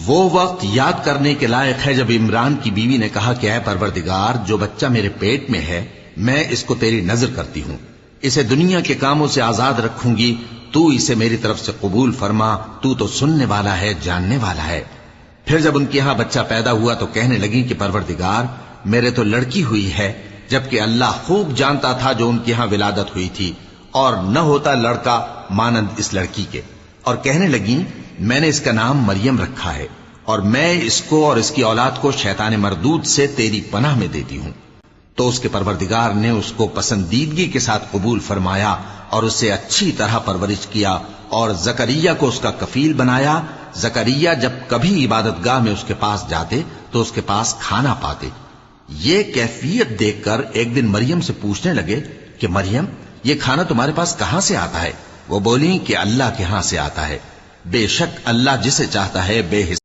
وہ وقت یاد کرنے کے لائق ہے جب عمران کی بیوی نے کہا کہ اے پروردگار، جو بچہ میرے پیٹ میں ہے میں اس کو تیری نظر کرتی ہوں، اسے دنیا کے کاموں سے آزاد رکھوں گی، تو اسے میری طرف سے قبول فرما، تو سننے والا ہے، جاننے والا ہے۔ پھر جب ان کے ہاں بچہ پیدا ہوا تو کہنے لگی کہ پروردگار، میرے تو لڑکی ہوئی ہے، جبکہ اللہ خوب جانتا تھا جو ان کے ہاں ولادت ہوئی تھی، اور نہ ہوتا لڑکا مانند اس لڑکی کے۔ اور کہنے لگیں میں نے اس کا نام مریم رکھا ہے، اور میں اس کو اور اس کی اولاد کو شیطان مردود سے تیری پناہ میں دیتی ہوں۔ تو اس کے پروردگار نے اس کو پسندیدگی کے ساتھ قبول فرمایا اور اسے اچھی طرح پرورش کیا، اور زکریا کو اس کا کفیل بنایا۔ زکریا جب کبھی عبادت گاہ میں اس کے پاس جاتے تو اس کے پاس کھانا پاتے۔ یہ کیفیت دیکھ کر ایک دن مریم سے پوچھنے لگے کہ مریم، یہ کھانا تمہارے پاس کہاں سے آتا ہے؟ وہ بولی کہ اللہ کے ہاں سے آتا ہے، بے شک اللہ جسے چاہتا ہے بے حساب